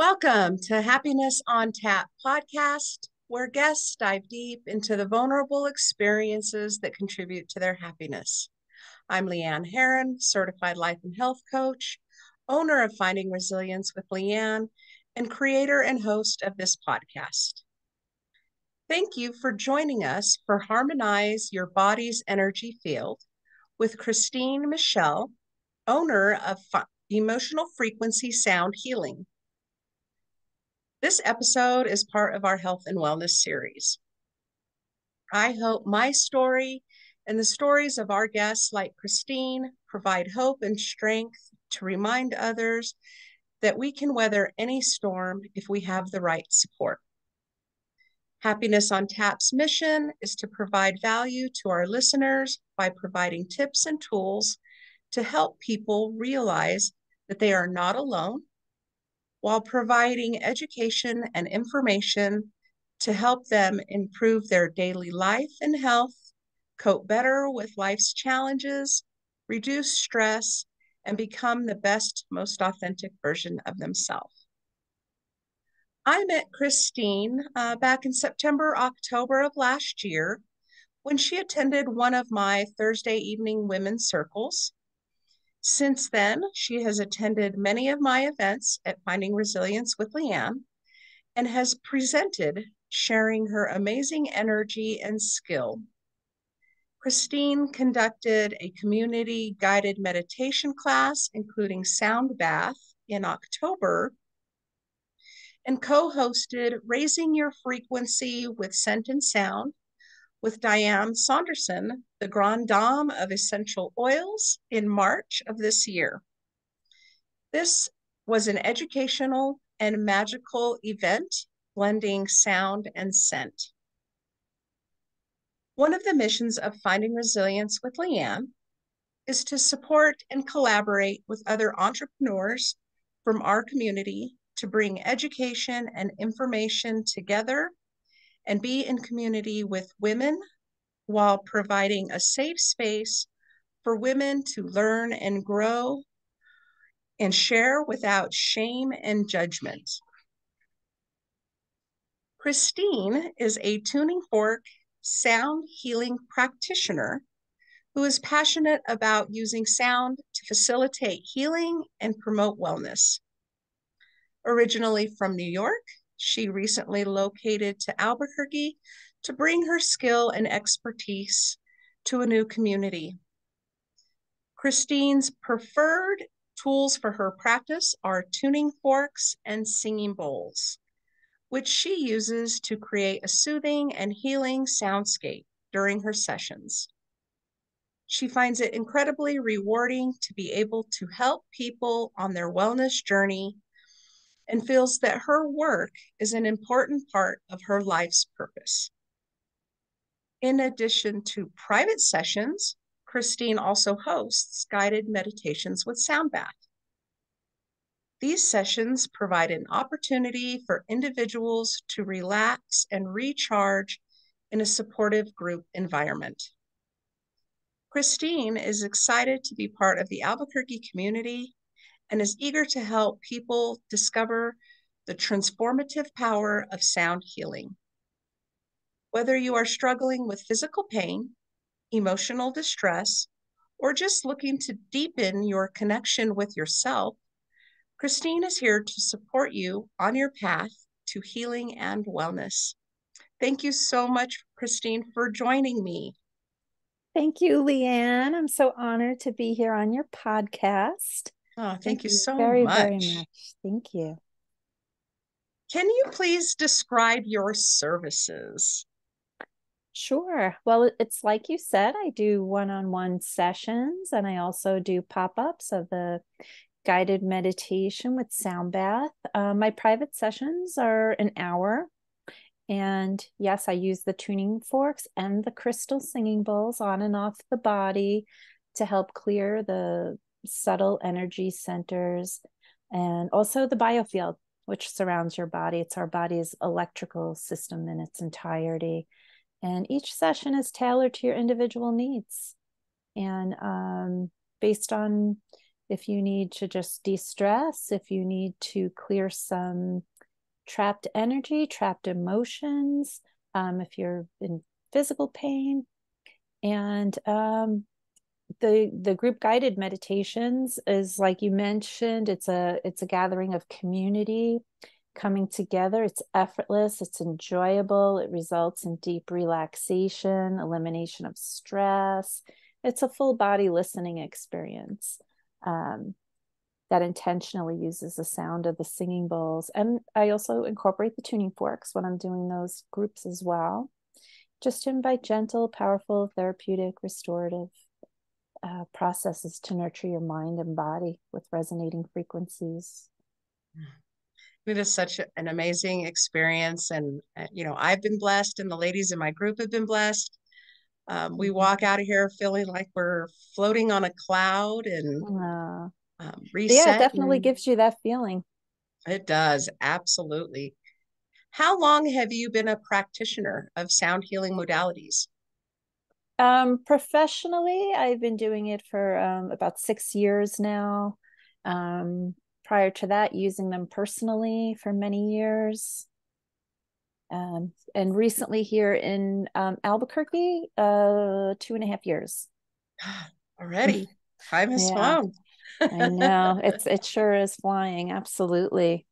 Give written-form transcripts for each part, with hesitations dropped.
Welcome to Happiness on Tap podcast, where guests dive deep into the vulnerable experiences that contribute to their happiness. I'm Leanne Herron, certified life and health coach, owner of Finding Resilience with Leanne, and creator and host of this podcast. Thank you for joining us for Harmonize Your Body's Energy Field with Christine Michel, owner of Emotional Frequency Sound Healing. This episode is part of our health and wellness series. I hope my story and the stories of our guests like Christine provide hope and strength to remind others that we can weather any storm if we have the right support. Happiness on Tap's mission is to provide value to our listeners by providing tips and tools to help people realize that they are not alone, while providing education and information to help them improve their daily life and health, cope better with life's challenges, reduce stress, and become the best, most authentic version of themselves. I met Christine back in September, October of last year when she attended one of my Thursday evening women's circles. Since then, she has attended many of my events at Finding Resilience with Leanne and has presented, sharing her amazing energy and skill. Christine conducted a community guided meditation class, including sound bath, in October, and co-hosted Raising Your Frequency with Scent and Sound with Diane Saunderson, the Grande Dame of Essential Oils, in March of this year. This was an educational and magical event blending sound and scent. One of the missions of Finding Resilience with Leanne is to support and collaborate with other entrepreneurs from our community to bring education and information together and be in community with women while providing a safe space for women to learn and grow and share without shame and judgment. Christine is a tuning fork sound healing practitioner who is passionate about using sound to facilitate healing and promote wellness. Originally from New York, she recently located to Albuquerque to bring her skill and expertise to a new community. Christine's preferred tools for her practice are tuning forks and singing bowls, which she uses to create a soothing and healing soundscape during her sessions. She finds it incredibly rewarding to be able to help people on their wellness journey and feels that her work is an important part of her life's purpose. In addition to private sessions, Christine also hosts guided meditations with sound bath. These sessions provide an opportunity for individuals to relax and recharge in a supportive group environment. Christine is excited to be part of the Albuquerque community and is eager to help people discover the transformative power of sound healing. Whether you are struggling with physical pain, emotional distress, or just looking to deepen your connection with yourself, Christine is here to support you on your path to healing and wellness. Thank you so much, Christine, for joining me. Thank you, Leanne. I'm so honored to be here on your podcast. Oh, thank you so very, much. very much. Thank you. Can you please describe your services? Sure. Well, it's like you said, I do one-on-one sessions, and I also do pop-ups of the guided meditation with sound bath. My private sessions are an hour. And yes, I use the tuning forks and the crystal singing bowls on and off the body to help clear the subtle energy centers, and also the biofield, which surrounds your body. It's our body's electrical system in its entirety. And each session is tailored to your individual needs and based on if you need to just de-stress, if you need to clear some trapped energy, trapped emotions, if you're in physical pain. And the group guided meditations is, like you mentioned, it's a gathering of community coming together. It's effortless, it's enjoyable, it results in deep relaxation, elimination of stress. It's a full body listening experience that intentionally uses the sound of the singing bowls. And I also incorporate the tuning forks when I'm doing those groups as well, just to invite gentle, powerful, therapeutic, restorative processes to nurture your mind and body with resonating frequencies. It is such an amazing experience. And, I've been blessed, and the ladies in my group have been blessed. We walk out of here feeling like we're floating on a cloud and Yeah, it reset. definitely gives you that feeling. It does. Absolutely. How long have you been a practitioner of sound healing modalities? Professionally, I've been doing it for about 6 years now. Prior to that, using them personally for many years. And recently here in Albuquerque, 2.5 years. Already. Time has Yeah, flown. I know. It sure is flying. Absolutely.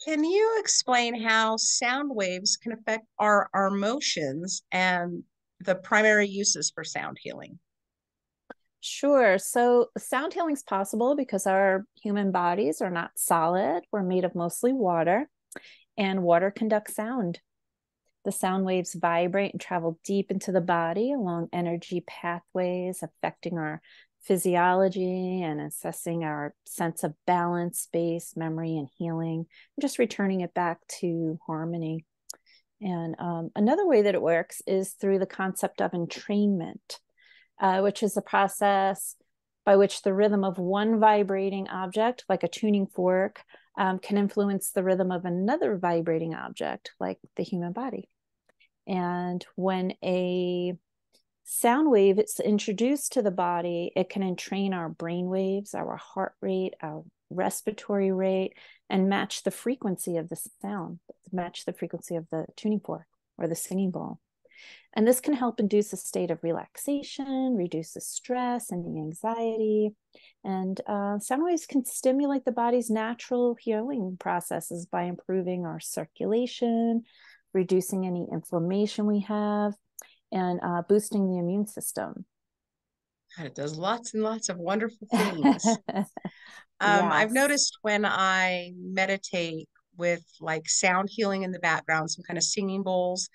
Can you explain how sound waves can affect our emotions and the primary uses for sound healing? Sure. So sound healing is possible because our human bodies are not solid. We're made of mostly water, and water conducts sound. The sound waves vibrate and travel deep into the body along energy pathways, affecting our physiology and assessing our sense of balance, space, memory, and healing, and just returning it back to harmony. And another way that it works is through the concept of entrainment, which is a process by which the rhythm of one vibrating object, like a tuning fork, can influence the rhythm of another vibrating object, like the human body. And when a sound wave is introduced to the body, it can entrain our brain waves, our heart rate, our respiratory rate, and match the frequency of the sound, match the frequency of the tuning fork or the singing bowl. And this can help induce a state of relaxation, reduce the stress and the anxiety. And sound waves can stimulate the body's natural healing processes by improving our circulation, reducing any inflammation we have, and boosting the immune system. God, it does lots and lots of wonderful things. I've Yes. noticed when I meditate with like sound healing in the background, some kind of singing bowls,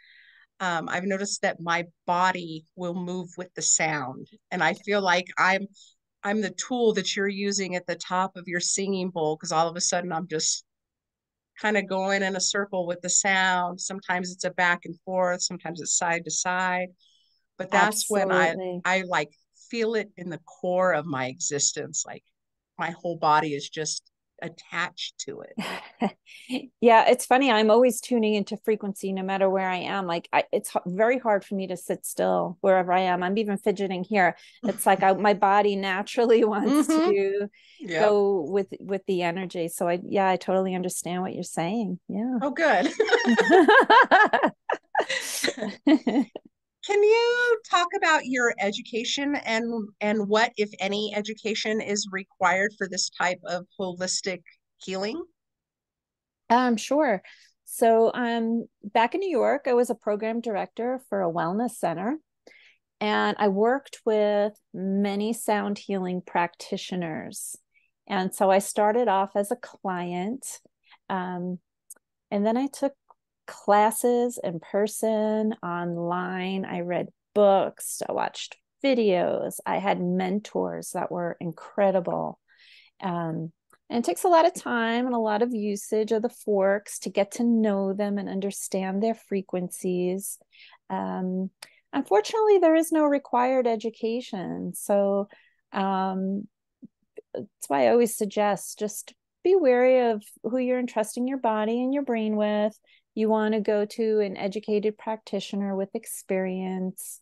I've noticed that my body will move with the sound. And I feel like I'm the tool that you're using at the top of your singing bowl, because all of a sudden I'm just kind of going in a circle with the sound. Sometimes it's a back and forth, sometimes it's side to side. But that's when Absolutely. I like feel it in the core of my existence. Like my whole body is just attached to it. Yeah, it's funny. I'm always tuning into frequency no matter where I am. Like it's very hard for me to sit still wherever I am. I'm even fidgeting here. It's like my body naturally wants Mm-hmm. to Yep. go with the energy. So I totally understand what you're saying. Yeah. Oh, good. Can you talk about your education and what, if any, education is required for this type of holistic healing? Sure. So back in New York, I was a program director for a wellness center. And I worked with many sound healing practitioners. And so I started off as a client. Um, and then I took classes in person, online. I read books, I watched videos. I had mentors that were incredible. And it takes a lot of time and a lot of usage of the forks to get to know them and understand their frequencies. Um, Unfortunately, there is no required education. So that's why I always suggest just be wary of who you're entrusting your body and your brain with. You want to go to an educated practitioner with experience,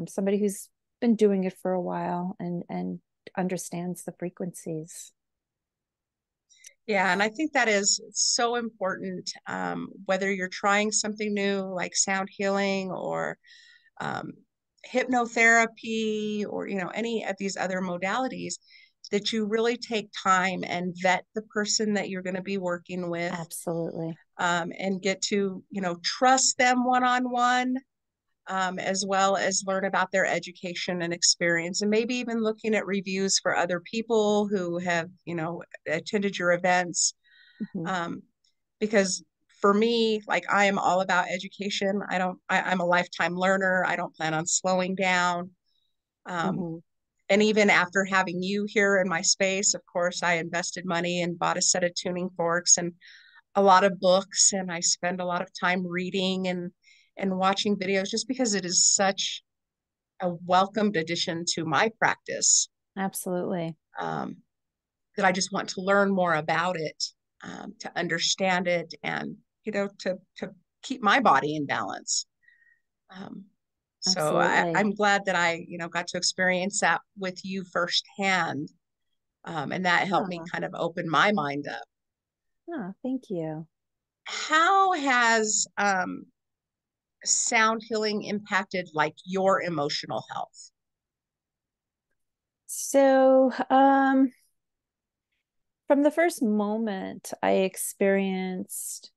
somebody who's been doing it for a while and understands the frequencies. Yeah, and I think that is so important, whether you're trying something new like sound healing or um, hypnotherapy or, any of these other modalities, that you really take time and vet the person that you're going to be working with, Absolutely. and get to, trust them one-on-one, as well as learn about their education and experience, and maybe even looking at reviews for other people who have, attended your events. Mm-hmm. Um, because for me, like, I am all about education. I'm a lifetime learner. I don't plan on slowing down. Um, Mm-hmm. and even after having you here in my space, of course, I invested money and bought a set of tuning forks and a lot of books, and I spend a lot of time reading and watching videos, just because it is such a welcomed addition to my practice, Absolutely. um, that I just want to learn more about it, to understand it, and to keep my body in balance. Um, so Absolutely. I'm glad that I got to experience that with you firsthand, and that helped me Oh, kind of open my mind up. oh, thank you. How has sound healing impacted like your emotional health? So, from the first moment I experienced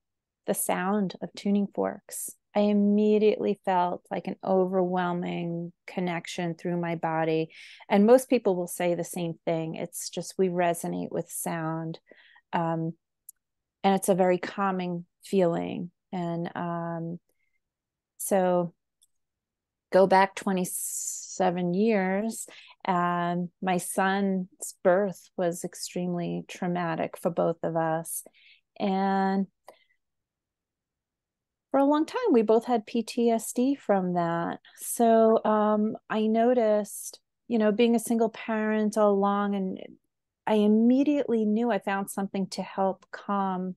the sound of tuning forks, I immediately felt like an overwhelming connection through my body. And most people will say the same thing. It's just we resonate with sound. Um, and it's a very calming feeling. And so go back 27 years, and my son's birth was extremely traumatic for both of us. And for a long time, we both had PTSD from that. So I noticed, being a single parent all along, and I immediately knew I found something to help calm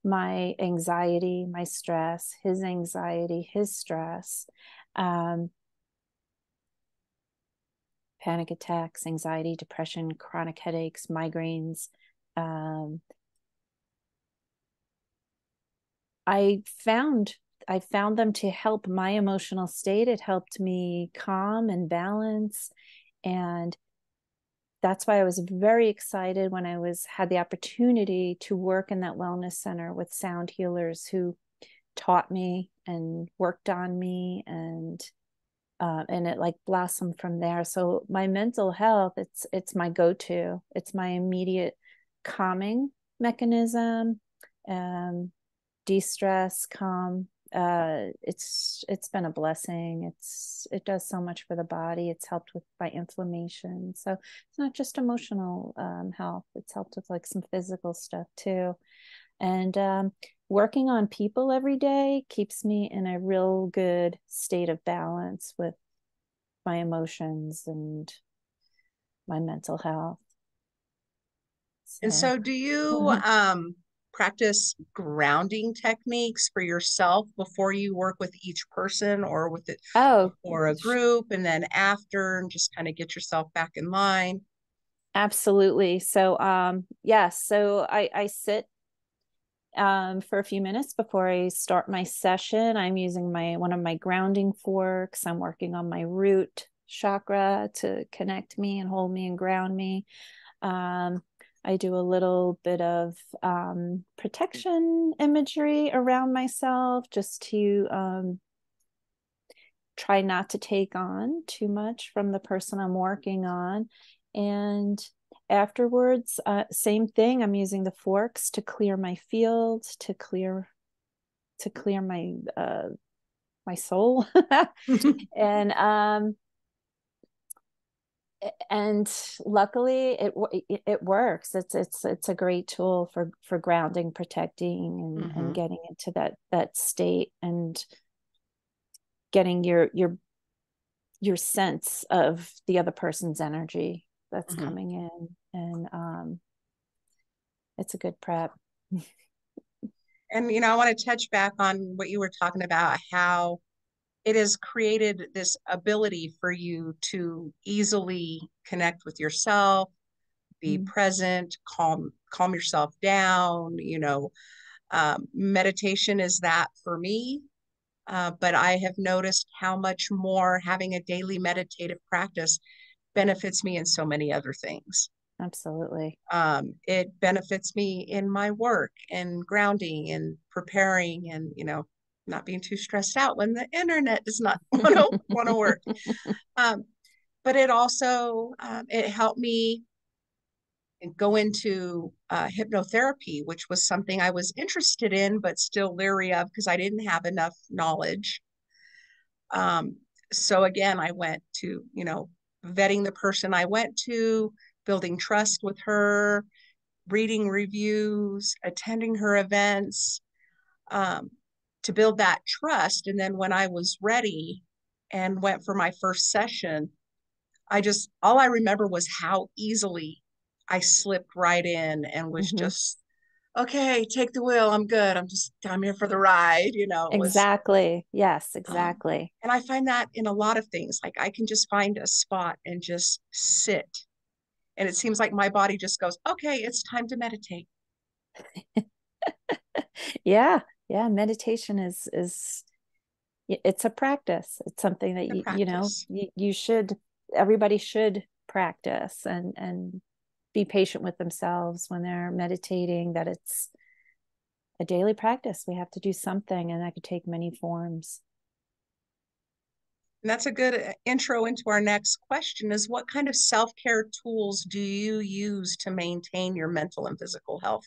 my anxiety, my stress, his anxiety, his stress. Um, Panic attacks, anxiety, depression, chronic headaches, migraines. Um, I found I found them to help my emotional state. It helped me calm and balance, and that's why I was very excited when I was had the opportunity to work in that wellness center with sound healers who taught me and worked on me, and it like blossomed from there. So my mental health, it's my go-to. It's my immediate calming mechanism, um, de-stress, calm. It's been a blessing. It does so much for the body. It's helped with my inflammation. So it's not just emotional health. It's helped with like some physical stuff too. And working on people every day keeps me in a real good state of balance with my emotions and my mental health. And So, so do you practice grounding techniques for yourself before you work with each person, or with it oh, before a group and then after, and just kind of get yourself back in line? absolutely. So, yes. So I sit for a few minutes before I start my session. I'm using one of my grounding forks. I'm working on my root chakra to connect me and hold me and ground me. Um, I do a little bit of protection imagery around myself just to try not to take on too much from the person I'm working on. And afterwards, same thing. I'm using the forks to clear my field, to clear my soul, and and luckily it works. It's a great tool for grounding, protecting, and Mm-hmm. getting into that state, and getting your sense of the other person's energy that's Mm-hmm. coming in. And it's a good prep. And I want to touch back on what you were talking about, how it has created this ability for you to easily connect with yourself, be Mm. present, calm yourself down. Meditation is that for me. But I have noticed how much more having a daily meditative practice benefits me in so many other things. Absolutely. It benefits me in my work and grounding and preparing and, not being too stressed out when the internet does not want to work. Um, but it also, it helped me go into hypnotherapy, which was something I was interested in, but still leery of because I didn't have enough knowledge. Um, so again, I went to, vetting the person I went to, building trust with her, reading reviews, attending her events, um, to build that trust. And then when I was ready and went for my first session, all I remember was how easily I slipped right in and was Mm-hmm. just, okay, take the wheel. I'm good. I'm here for the ride. It was, Exactly. Yes, um, exactly. and I find that in a lot of things, like I can just find a spot and just sit. And it seems like my body just goes, okay, it's time to meditate. Yeah. Yeah. Meditation is it's a practice. It's something that The you practice. you should, everybody should practice and be patient with themselves when they're meditating, that it's a daily practice. We have to do something, and that could take many forms. And that's a good intro into our next question is what kind of self-care tools do you use to maintain your mental and physical health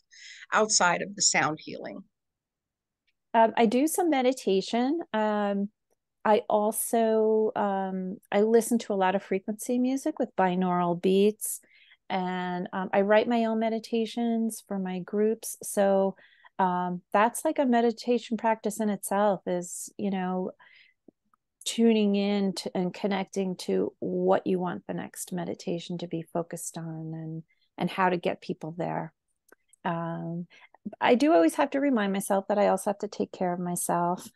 outside of the sound healing? I do some meditation. I also I listen to a lot of frequency music with binaural beats, and I write my own meditations for my groups. So that's like a meditation practice in itself, is tuning in to, and connecting to what you want the next meditation to be focused on, and how to get people there. Um, I do always have to remind myself that I also have to take care of myself.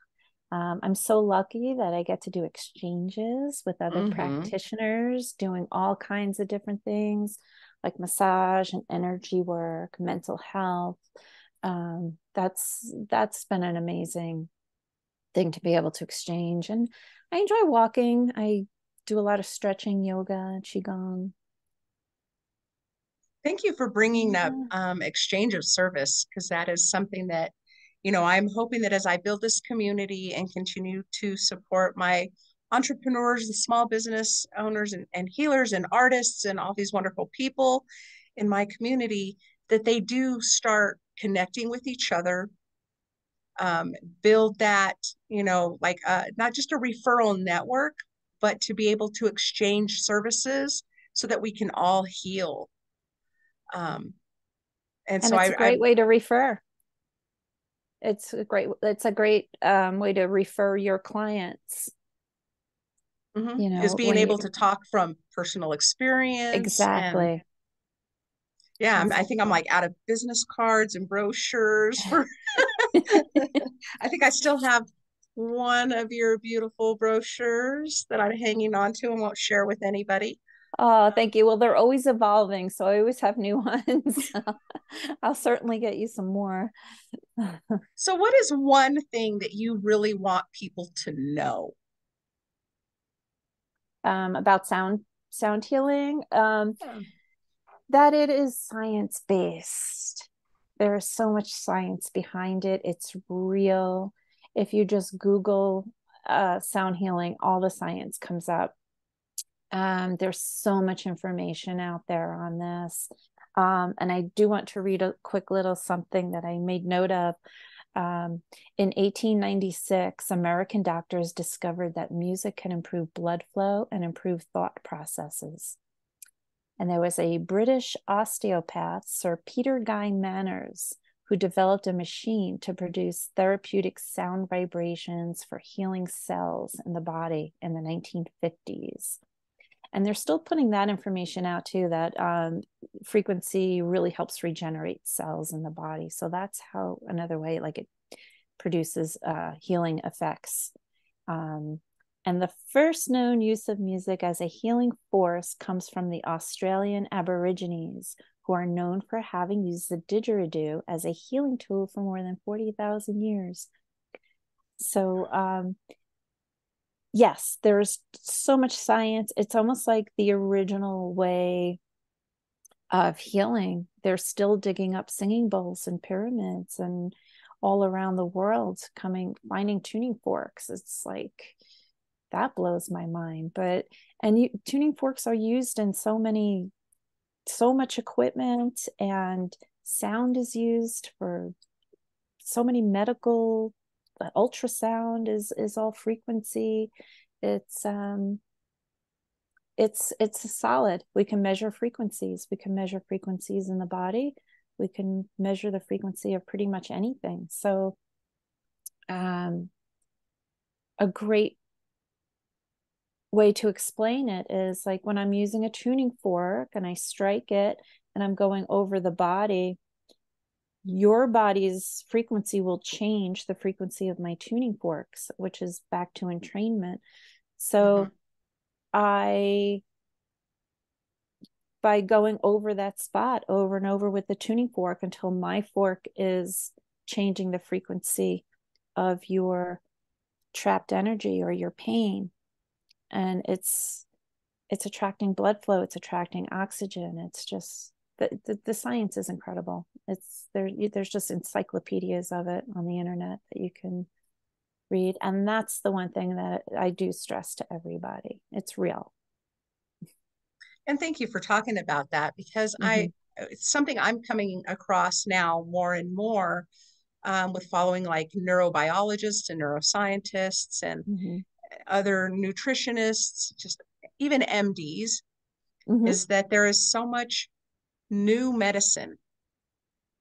I'm so lucky that I get to do exchanges with other Mm-hmm. practitioners doing all kinds of different things like massage and energy work, mental health. That's been an amazing thing to be able to exchange. And I enjoy walking. I do a lot of stretching, yoga, qigong. Thank you for bringing up Yeah. exchange of service because that is something that, I'm hoping that as I build this community and continue to support my entrepreneurs, the small business owners and healers and artists and all these wonderful people in my community, that they do start connecting with each other, um, build that, like not just a referral network, but to be able to exchange services so that we can all heal. Um, and And so it's a I great way to refer. It's a great way to refer your clients, is being when you able to talk from personal experience. And exactly. yeah, I think I'm Exactly. like out of business cards and brochures for, I think I still have one of your beautiful brochures that I'm hanging on to and won't share with anybody. Oh, thank you. Well, they're always evolving, so I always have new ones. I'll certainly get you some more. So, what is one thing that you really want people to know? About sound healing, Yeah. that it is science based. There is so much science behind it. It's real. If you just Google sound healing, all the science comes up. There's so much information out there on this. And I do want to read a quick little something that I made note of. In 1896, American doctors discovered that music can improve blood flow and improve thought processes. And there was a British osteopath, Sir Peter Guy Manners, who developed a machine to produce therapeutic sound vibrations for healing cells in the body in the 1950s. And they're still putting that information out too, that frequency really helps regenerate cells in the body. So that's how, another way, like it produces healing effects. And the first known use of music as a healing force comes from the Australian Aborigines, who are known for having used the didgeridoo as a healing tool for more than 40,000 years. So, yes, there's so much science. It's almost like the original way of healing. They're still digging up singing bowls and pyramids and all around the world finding tuning forks. It's like, that blows my mind. But tuning forks are used in so much equipment, and sound is used for so many medical. Ultrasound is all frequency. It's solid. We can measure frequencies. We can measure frequencies in the body. We can measure the frequency of pretty much anything. So a great way to explain it is like when I'm using a tuning fork and I strike it and I'm going over the body, your body's frequency will change the frequency of my tuning forks, which is back to entrainment. So by going over that spot over and over with the tuning fork until my fork is changing the frequency of your trapped energy or your pain, and it's attracting blood flow, it's attracting oxygen. It's just the science is incredible. There's just encyclopedias of it on the internet that you can read, and that's the one thing that I do stress to everybody. It's real. And thank you for talking about that, because Mm-hmm. it's something I'm coming across now more and more, with following like neurobiologists and neuroscientists and Mm-hmm. other nutritionists, just even MDs, Mm-hmm. is that there is so much new medicine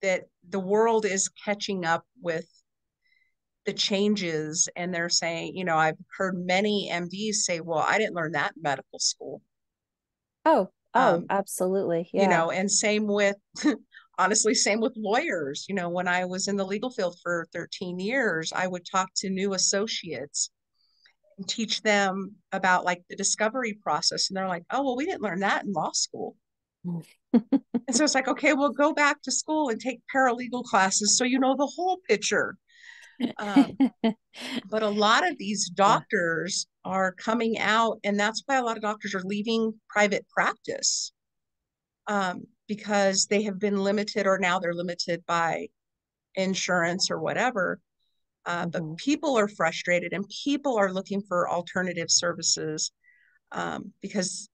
that the world is catching up with the changes. And they're saying, I've heard many MDs say, well, I didn't learn that in medical school. Oh, Um, absolutely. Yeah. and same with, honestly, same with lawyers. When I was in the legal field for 13 years, I would talk to new associates and teach them about like the discovery process. And they're like, oh, well, we didn't learn that in law school. And so it's like, okay, well, go back to school and take paralegal classes so you know the whole picture. Um, but a lot of these Yeah. doctors are coming out, and that's why a lot of doctors are leaving private practice, because they have been limited, or now they're limited by insurance or whatever. But Mm-hmm. people are frustrated and people are looking for alternative services, because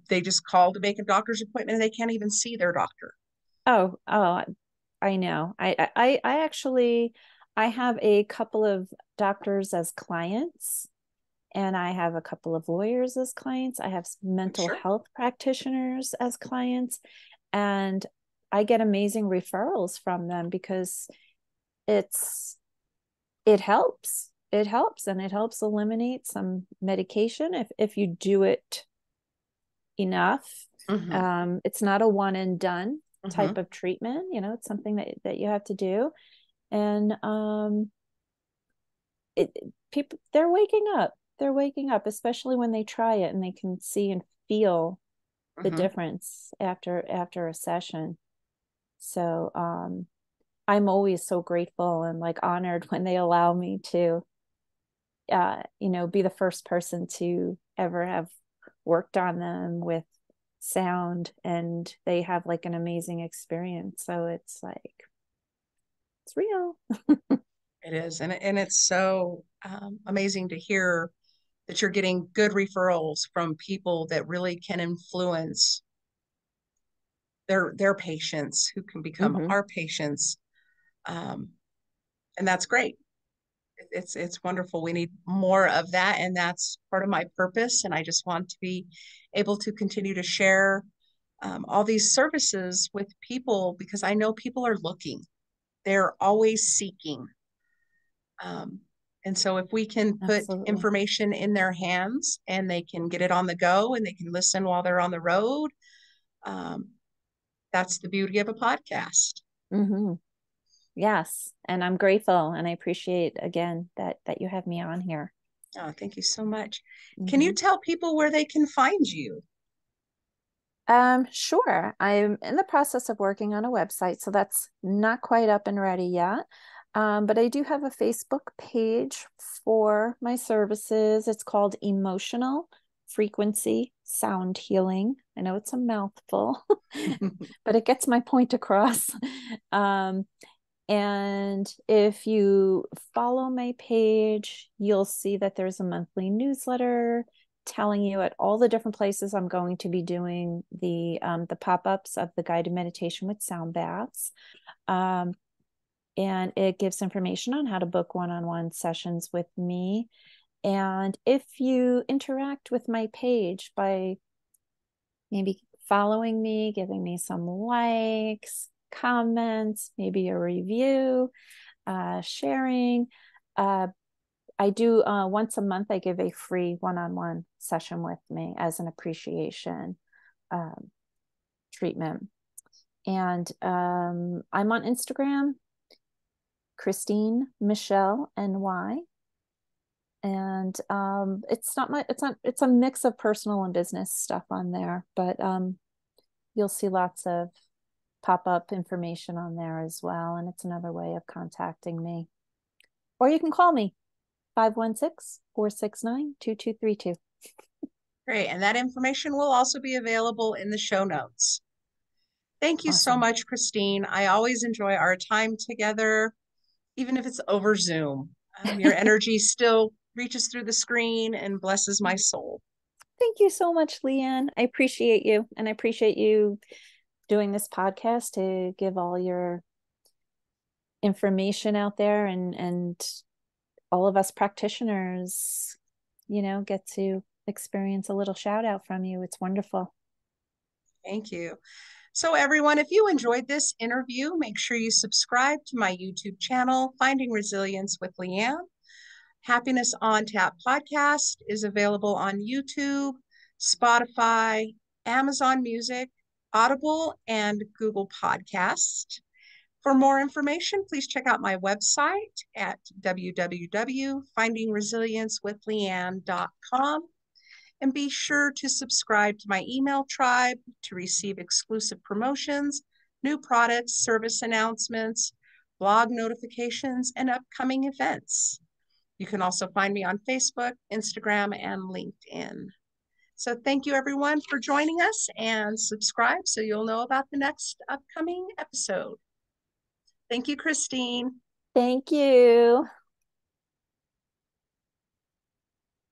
they just call to make a doctor's appointment and they can't even see their doctor. Oh, I know. I actually, I have a couple of doctors as clients, and I have a couple of lawyers as clients. I have mental Sure. health practitioners as clients, and I get amazing referrals from them because it's it helps. It helps, and it helps eliminate some medication if you do it enough. Mm-hmm. It's not a one and done type Mm-hmm. of treatment. It's something that you have to do. And people, they're waking up. They're waking up, especially when they try it and they can see and feel the Mm-hmm. difference after a session. So I'm always so grateful and like honored when they allow me to be the first person to ever have worked on them with sound, and they have like an amazing experience. So it's like, it's real. It is. And it's so amazing to hear that you're getting good referrals from people that really can influence their patients, who can become Mm-hmm. our patients. Um, and that's great. It's wonderful. We need more of that, and that's part of my purpose. And I just want to be able to continue to share all these services with people, because I know people are looking. They're always seeking. Um, and so if we can put Absolutely. information in their hands and they can get it on the go and they can listen while they're on the road, um, that's the beauty of a podcast. Mm-hmm. Yes, and I'm grateful and I appreciate again that you have me on here. Oh, thank you so much. Can you Mm-hmm. tell people where they can find you? Sure. I'm in the process of working on a website, so that's not quite up and ready yet. But I do have a Facebook page for my services. It's called Emotional Frequency Sound Healing. I know it's a mouthful, but it gets my point across. Um, and if you follow my page, you'll see that there's a monthly newsletter telling you at all the different places I'm going to be doing the pop-ups of the guided meditation with sound baths. Um, and it gives information on how to book one-on-one sessions with me. And if you interact with my page by maybe following me, giving me some likes, comments, maybe a review, sharing. I do once a month, I give a free one-on-one session with me as an appreciation um, treatment. And I'm on Instagram, Christine Michel, NY. And it's a mix of personal and business stuff on there, but you'll see lots of pop-up information on there as well. And it's another way of contacting me. Or you can call me 516-469-2232. Great. And that information will also be available in the show notes. Thank you so Awesome. much, Christine. I always enjoy our time together, even if it's over Zoom. Your energy still reaches through the screen and blesses my soul. Thank you so much, Leanne. I appreciate you. And I appreciate you doing this podcast to give all your information out there, and all of us practitioners, get to experience a little shout out from you. It's wonderful. Thank you. So, everyone, if you enjoyed this interview, make sure you subscribe to my YouTube channel, Finding Resilience with Leanne. Happiness on Tap podcast is available on YouTube, Spotify, Amazon Music, Audible, and Google Podcast. For more information, please check out my website at www.findingresiliencewithleanne.com. And be sure to subscribe to my email tribe to receive exclusive promotions, new products, service announcements, blog notifications, and upcoming events. You can also find me on Facebook, Instagram, and LinkedIn. So thank you everyone for joining us, and subscribe so you'll know about the next upcoming episode. Thank you, Christine. Thank you.